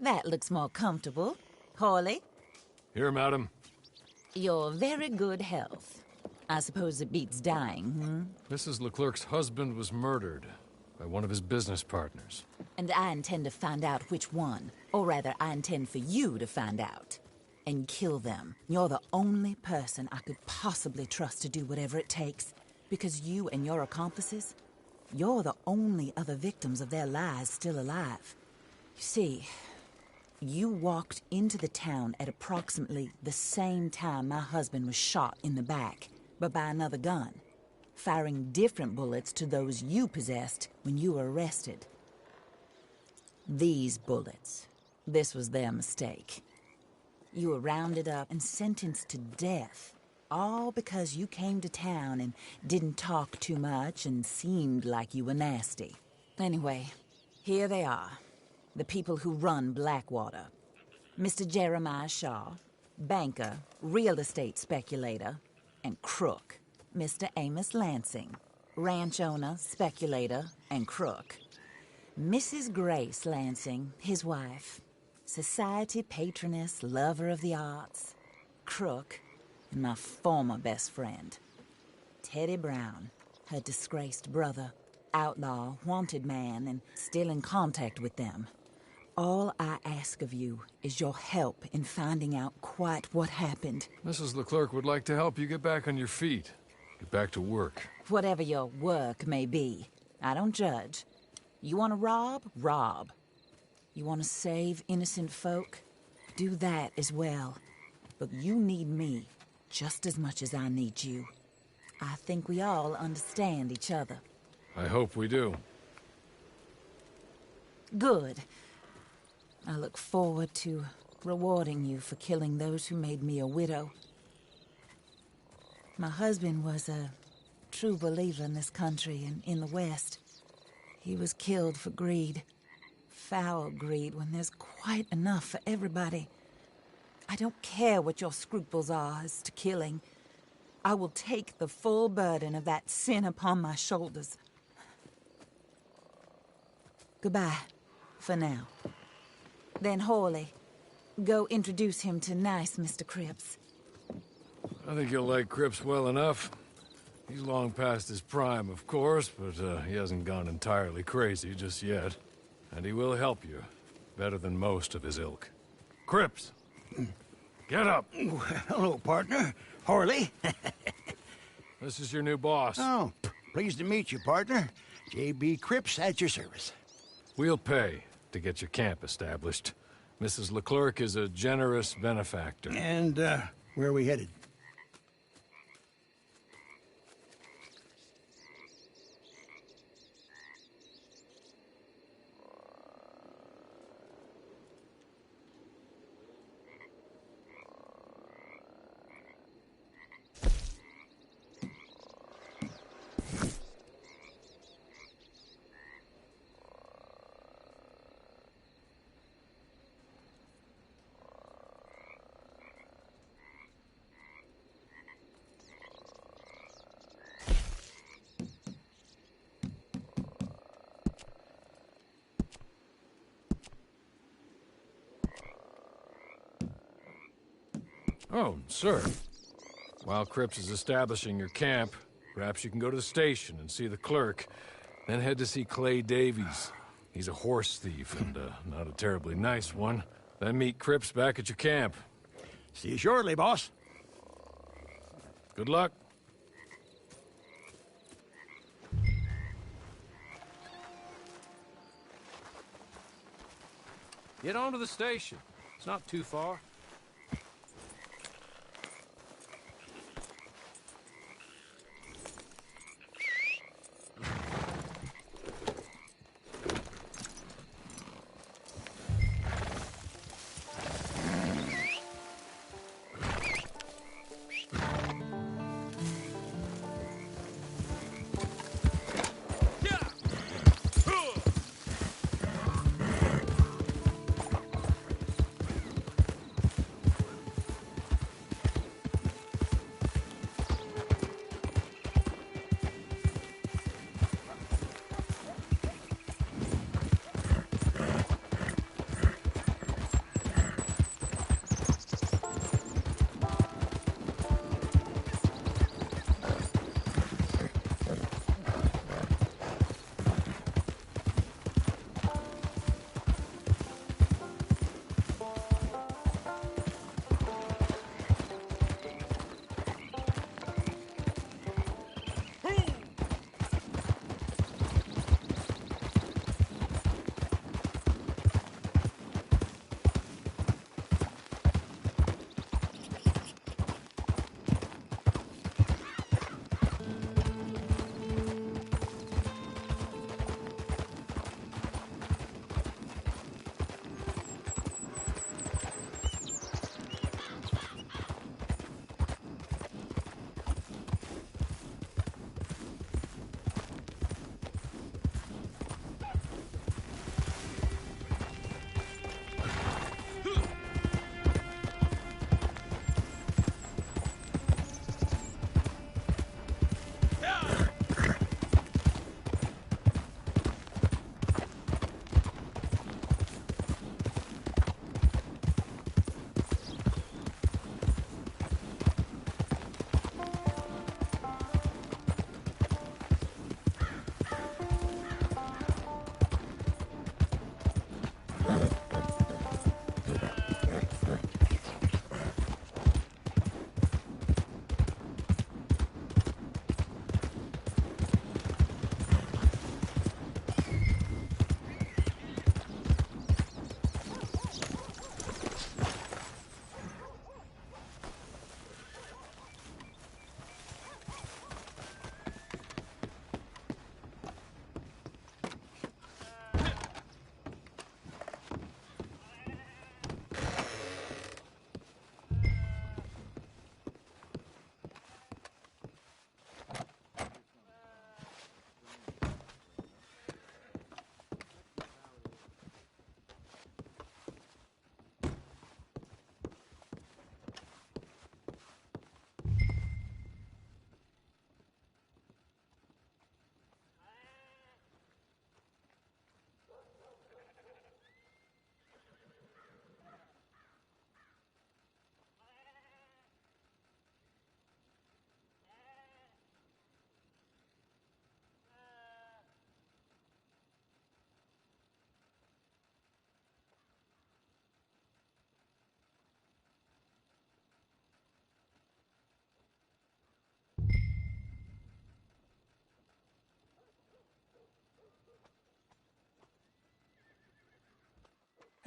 That looks more comfortable. Hawley, Here, madam. your very good health. I suppose it beats dying, Mrs. Leclerc's husband was murdered by one of his business partners. And I intend to find out which one. Or rather, I intend for you to find out. And kill them. You're the only person I could possibly trust to do whatever it takes. Because you and your accomplices, you're the only other victims of their lies still alive. You see, you walked into the town at approximately the same time my husband was shot in the back, but by another gun, firing different bullets to those you possessed when you were arrested. These bullets, this was their mistake. You were rounded up and sentenced to death, all because you came to town and didn't talk too much and seemed like you were nasty. Anyway, here they are, the people who run Blackwater. Mr. Jeremiah Shaw, banker, real estate speculator, and crook. Mr. Amos Lansing, ranch owner, speculator, and crook. Mrs. Grace Lansing, his wife, society patroness, lover of the arts, crook, and my former best friend. Teddy Brown, her disgraced brother, outlaw, wanted man, and still in contact with them. All I ask of you is your help in finding out quite what happened. Mrs. Leclerc would like to help you get back on your feet. Get back to work. Whatever your work may be, I don't judge. You want to rob? Rob. You want to save innocent folk? Do that as well. But you need me just as much as I need you. I think we all understand each other. I hope we do. Good. I look forward to rewarding you for killing those who made me a widow. My husband was a true believer in this country and in the West. He was killed for greed. Foul greed when there's quite enough for everybody. I don't care what your scruples are as to killing. I will take the full burden of that sin upon my shoulders. Goodbye, for now. Then Hawley, go introduce him to nice Mr. Cripps. I think you'll like Cripps well enough. He's long past his prime, of course, but he hasn't gone entirely crazy just yet. And he will help you, better than most of his ilk. Cripps! Get up! Hello, partner. Hawley. This is your new boss. Oh, pleased to meet you, partner. J.B. Cripps at your service. We'll pay to get your camp established. Mrs. Leclerc is a generous benefactor. And, where are we headed? Oh, sir. While Cripps is establishing your camp, perhaps you can go to the station and see the clerk, then head to see Clay Davies. He's a horse thief, and not a terribly nice one. Then meet Cripps back at your camp. See you shortly, boss. Good luck. Get on to the station. It's not too far.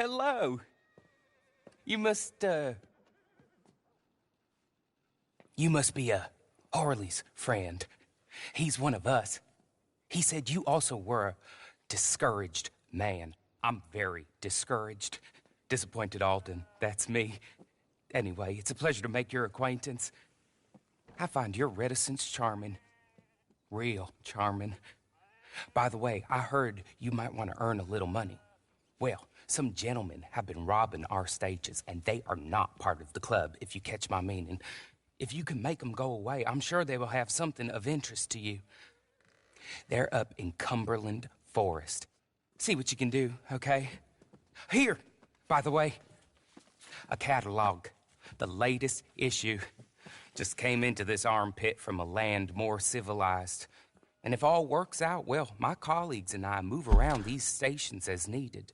hello. You must be Harley's friend. He's one of us. He said you also were a discouraged man. I'm very discouraged. Disappointed Alden, that's me. Anyway, it's a pleasure to make your acquaintance. I find your reticence charming. Real charming. By the way, I heard you might want to earn a little money. Well, some gentlemen have been robbing our stages, and they are not part of the club, if you catch my meaning. If you can make them go away, I'm sure they will have something of interest to you. They're up in Cumberland Forest. See what you can do, okay? Here, by the way, a catalog. The latest issue. Just came into this armpit from a land more civilized. And if all works out, well, my colleagues and I move around these stations as needed.